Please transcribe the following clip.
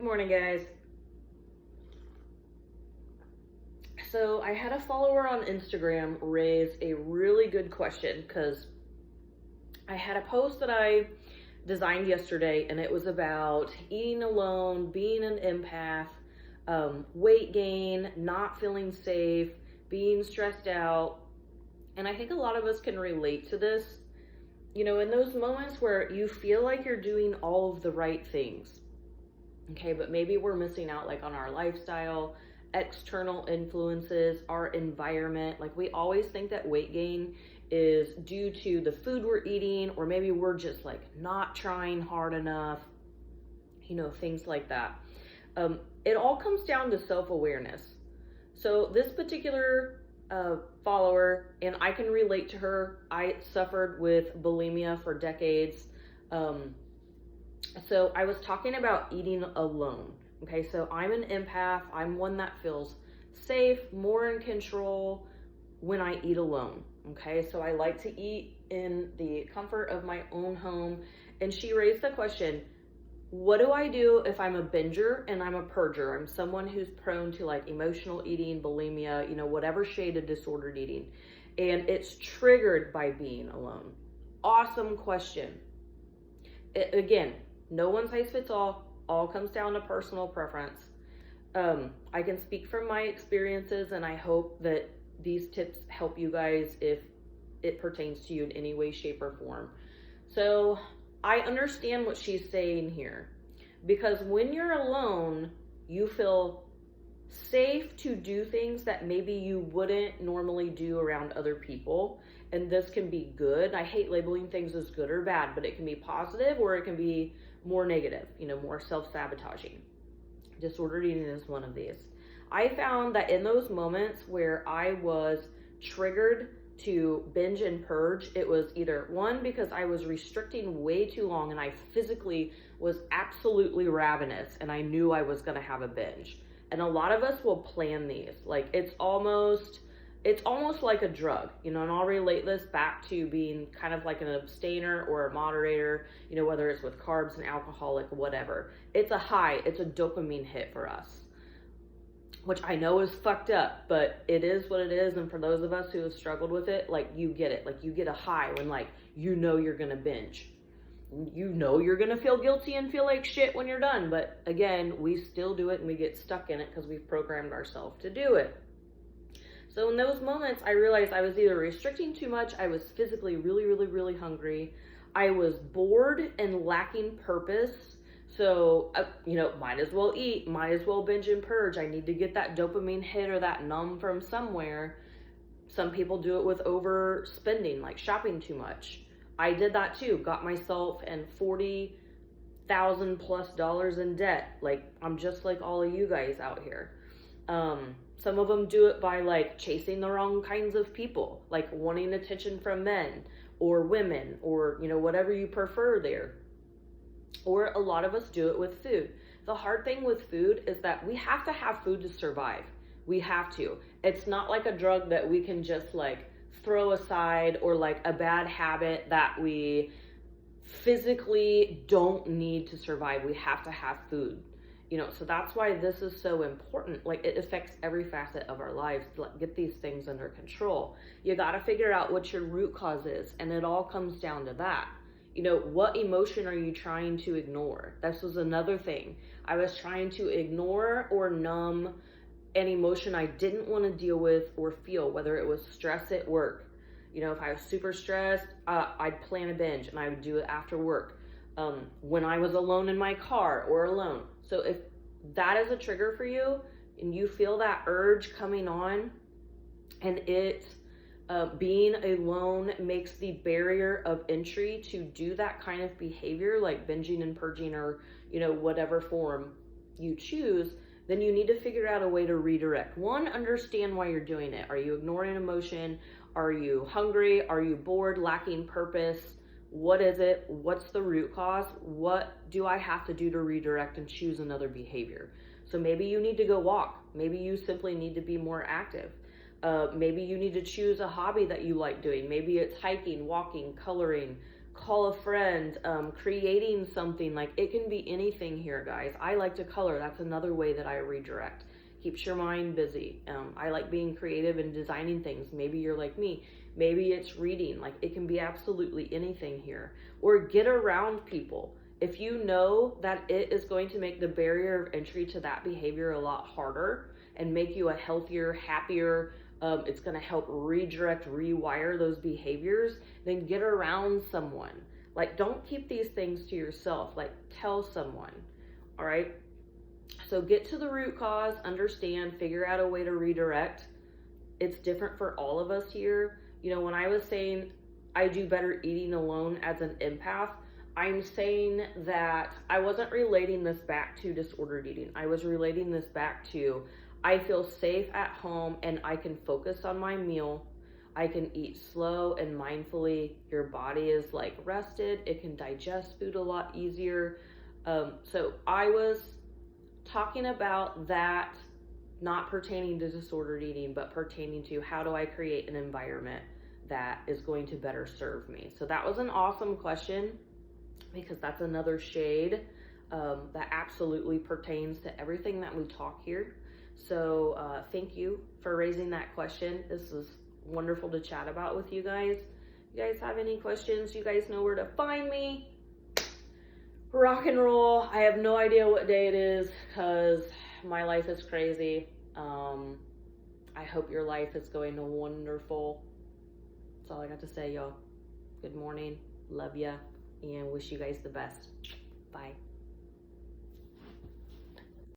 Good morning, guys. So I had a follower on Instagram raise a really good question because I had a post that I designed yesterday, and it was about eating alone, being an empath, weight gain, not feeling safe, being stressed out. And I think a lot of us can relate to this, you know, in those moments where you feel like you're doing all of the right things. Okay, but maybe we're missing out like on our lifestyle, external influences, our environment. Like we always think that weight gain is due to the food we're eating, or maybe we're just like not trying hard enough, you know, things like that. It all comes down to self-awareness. So this particular follower, and I can relate to her, I suffered with bulimia for decades. So I was talking about eating alone. Okay, so I'm an empath. I'm one that feels safe, more in control when I eat alone. Okay, so I like to eat in the comfort of my own home. And she raised the question, what do I do if I'm a binger and I'm a purger? I'm someone who's prone to like emotional eating, bulimia, you know, whatever shade of disordered eating. And it's triggered by being alone. Awesome question. Again, no one size fits all comes down to personal preference. I can speak from my experiences, and I hope that these tips help you guys if it pertains to you in any way, shape, or form. So I understand what she's saying here, because when you're alone, you feel safe to do things that maybe you wouldn't normally do around other people. And this can be good. I hate labeling things as good or bad, but it can be positive or it can be more negative, you know, more self-sabotaging. Disordered eating is one of these. I found that in those moments where I was triggered to binge and purge, it was either one, because I was restricting way too long and I physically was absolutely ravenous and I knew I was gonna have a binge. And a lot of us will plan these. Like it's almost like a drug, you know, and I'll relate this back to being kind of like an abstainer or a moderator, you know, whether it's with carbs and alcoholic, whatever. It's a high, it's a dopamine hit for us, which I know is fucked up, but it is what it is. And for those of us who have struggled with it, like you get it, like you get a high when like, you know, you're gonna binge. You know you're gonna feel guilty and feel like shit when you're done, but again, we still do it and we get stuck in it because we've programmed ourselves to do it. So in those moments, I realized I was either restricting too much, I was physically really hungry, I was bored and lacking purpose. So, you know, might as well eat, might as well binge and purge. I need to get that dopamine hit or that numb from somewhere. Some people do it with overspending, like shopping too much. I did that too, got myself in $40,000+ in debt. Like, I'm just like all of you guys out here. Some of them do it by like chasing the wrong kinds of people, like wanting attention from men or women or, you know, whatever you prefer there. Or a lot of us do it with food. The hard thing with food is that we have to have food to survive. We have to. It's not like a drug that we can just like throw aside, or like a bad habit that we physically don't need to survive. We have to have food. You know, so that's why this is so important. Like it affects every facet of our lives to like, get these things under control. You got to figure out what your root cause is. And it all comes down to that. You know, what emotion are you trying to ignore? This was another thing. I was trying to ignore or numb an emotion I didn't want to deal with or feel, whether it was stress at work. You know, if I was super stressed, I'd plan a binge and I would do it after work. When I was alone in my car or alone. So if that is a trigger for you and you feel that urge coming on, and it being alone makes the barrier of entry to do that kind of behavior, like binging and purging, or, you know, whatever form you choose, then you need to figure out a way to redirect. One, understand why you're doing it. Are you ignoring emotion? Are you hungry? Are you bored, lacking purpose? What is it? What's the root cause? What do I have to do to redirect and choose another behavior? So maybe you need to go walk. Maybe you simply need to be more active. Maybe you need to choose a hobby that you like doing. Maybe it's hiking, walking, coloring, call a friend, creating something. Like, it can be anything here, guys. I like to color. That's another way that I redirect. Keeps your mind busy. I like being creative and designing things. Maybe you're like me. Maybe it's reading. Like, it can be absolutely anything here. Or get around people. If you know that it is going to make the barrier of entry to that behavior a lot harder and make you a healthier, happier, it's going to help redirect, rewire those behaviors, then get around someone. Like, don't keep these things to yourself. Like, tell someone. All right. So get to the root cause, understand, figure out a way to redirect. It's different for all of us here. You know, when I was saying I do better eating alone as an empath, I'm saying that I wasn't relating this back to disordered eating. I was relating this back to, I feel safe at home and I can focus on my meal. I can eat slow and mindfully. Your body is like rested. It can digest food a lot easier. So I was talking about that, not pertaining to disordered eating, but pertaining to how do I create an environment that is going to better serve me. So that was an awesome question, because that's another shade that absolutely pertains to everything that we talk here. So thank you for raising that question. This is wonderful to chat about with you guys. You guys have any questions? You guys know where to find me. Rock and roll. I have no idea what day it is because my life is crazy. I hope your life is going wonderful. That's all I got to say, y'all. Good morning. Love ya. And wish you guys the best. Bye.